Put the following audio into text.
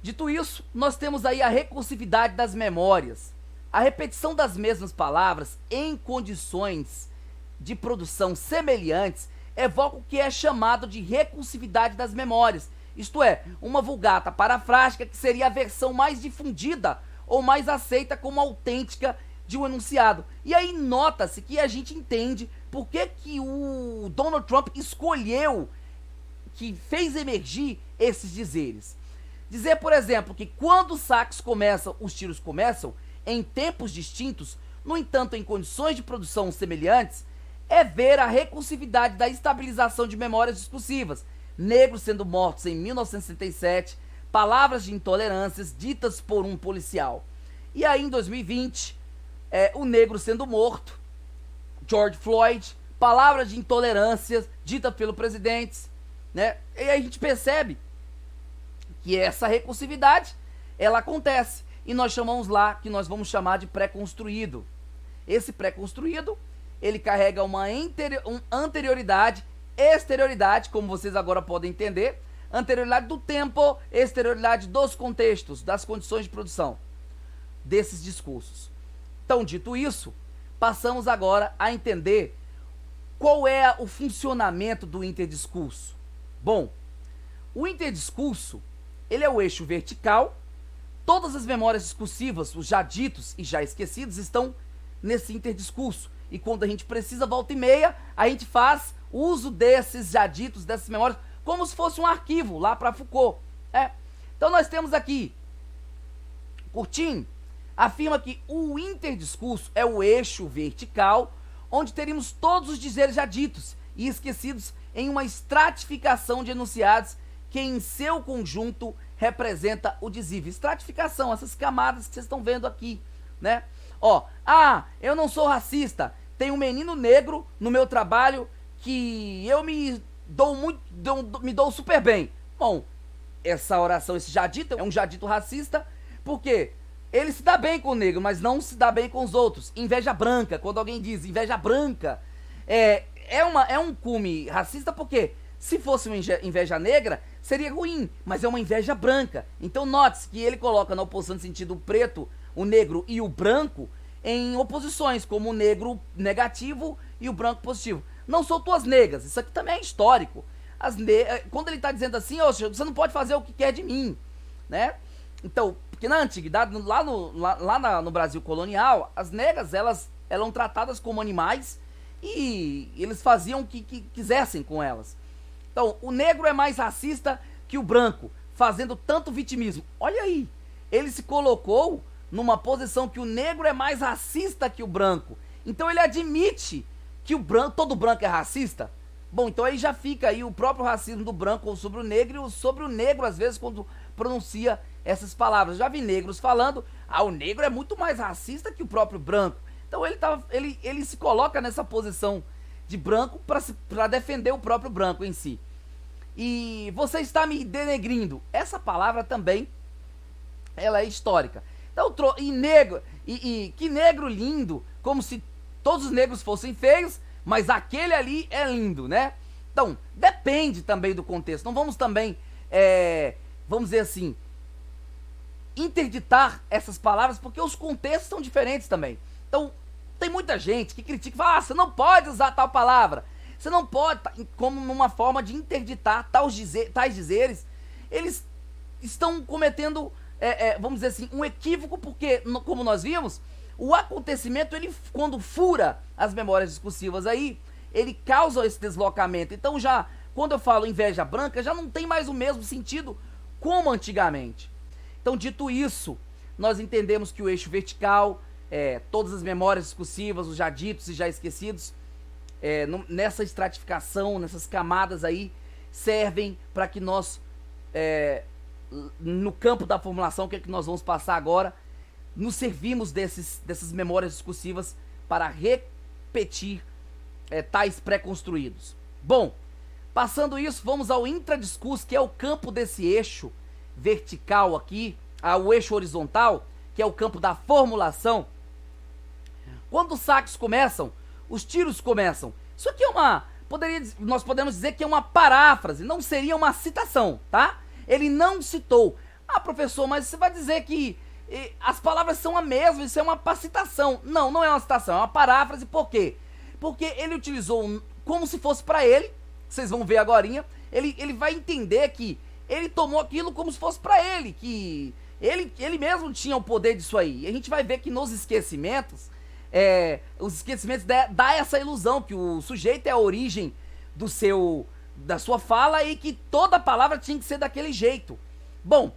Dito isso, nós temos aí a recursividade das memórias. A repetição das mesmas palavras em condições de produção semelhantes evoca o que é chamado de recursividade das memórias. Isto é, uma vulgata parafrástica que seria a versão mais difundida ou mais aceita como autêntica de um enunciado. E aí nota-se que a gente entende por que o Donald Trump escolheu, que fez emergir esses dizeres. Dizer, por exemplo, que quando os saques começam, os tiros começam, em tempos distintos, no entanto em condições de produção semelhantes, é ver a recursividade da estabilização de memórias discursivas. Negros sendo mortos em 1967, palavras de intolerâncias ditas por um policial. E aí em 2020, o negro sendo morto, George Floyd, palavras de intolerâncias ditas pelo presidente, né? E aí a gente percebe que essa recursividade, ela acontece. E nós chamamos lá, que nós vamos chamar de pré-construído. Esse pré-construído, ele carrega uma anterioridade, exterioridade, como vocês agora podem entender, anterioridade do tempo, exterioridade dos contextos, das condições de produção desses discursos. Então, dito isso, passamos agora a entender qual é o funcionamento do interdiscurso. Bom, o interdiscurso, ele é o eixo vertical. Todas as memórias discursivas, os já ditos e já esquecidos, estão nesse interdiscurso. E quando a gente precisa, volta e meia, a gente faz uso desses já ditos, dessas memórias, como se fosse um arquivo lá para Foucault. Então nós temos aqui, Curtin afirma que o interdiscurso é o eixo vertical, onde teríamos todos os dizeres já ditos e esquecidos em uma estratificação de enunciados que em seu conjunto representa o dizível. Estratificação, essas camadas que vocês estão vendo aqui, né? Eu não sou racista, tem um menino negro no meu trabalho que eu me dou super bem. Bom, essa oração, esse jadito, é um jadito racista, porque ele se dá bem com o negro, mas não se dá bem com os outros. Inveja branca, quando alguém diz inveja branca, é um cume racista, porque se fosse uma inveja negra, seria ruim, mas é uma inveja branca. Então note-se que ele coloca na oposição de sentido o preto, o negro e o branco em oposições, como o negro negativo e o branco positivo. Não sou tuas negras, isso aqui também é histórico. Quando ele está dizendo assim, você não pode fazer o que quer de mim, né? Então, porque na antiguidade, lá no Brasil colonial, as negras, elas eram tratadas como animais e eles faziam o que quisessem com elas. Então, o negro é mais racista que o branco, fazendo tanto vitimismo. Olha aí, ele se colocou numa posição que o negro é mais racista que o branco. Então ele admite que todo branco é racista. Bom, então aí já fica aí o próprio racismo do branco sobre o negro, e sobre o negro, às vezes, quando pronuncia essas palavras. Já vi negros falando, o negro é muito mais racista que o próprio branco. Então ele se coloca nessa posição de branco para defender o próprio branco em si. E você está me denegrindo. Essa palavra também, ela é histórica. Então, que negro lindo, como se todos os negros fossem feios, mas aquele ali é lindo, né? Então, depende também do contexto. Não vamos também, vamos dizer assim, interditar essas palavras, porque os contextos são diferentes também. Então, tem muita gente que critica e fala, você não pode usar tal palavra. Você não pode, como numa forma de interditar tais dizeres. Eles estão cometendo, vamos dizer assim, um equívoco, porque, como nós vimos, o acontecimento, ele, quando fura as memórias discursivas aí, ele causa esse deslocamento. Então já, quando eu falo inveja branca, já não tem mais o mesmo sentido como antigamente. Então, dito isso, nós entendemos que o eixo vertical, todas as memórias discursivas, os já ditos e já esquecidos, nessa estratificação, nessas camadas aí, servem para que nós, no campo da formulação, que é que nós vamos passar agora, nos servimos dessas memórias discursivas para repetir tais pré-construídos. Bom, passando isso, vamos ao intradiscurso, que é o campo desse eixo vertical aqui, o eixo horizontal, que é o campo da formulação. Quando os saques começam, os tiros começam. Isso aqui nós podemos dizer que é uma paráfrase, não seria uma citação, tá? Ele não citou, Ah, professor, mas você vai dizer que as palavras são a mesma, isso é uma citação. Não, não é uma citação, é uma paráfrase. Por quê? Porque ele utilizou como se fosse para ele, vocês vão ver agorinha, ele vai entender que ele tomou aquilo como se fosse para ele, que ele mesmo tinha o poder disso aí. E a gente vai ver que nos esquecimentos, os esquecimentos dá essa ilusão que o sujeito é a origem da sua fala e que toda palavra tinha que ser daquele jeito. Bom,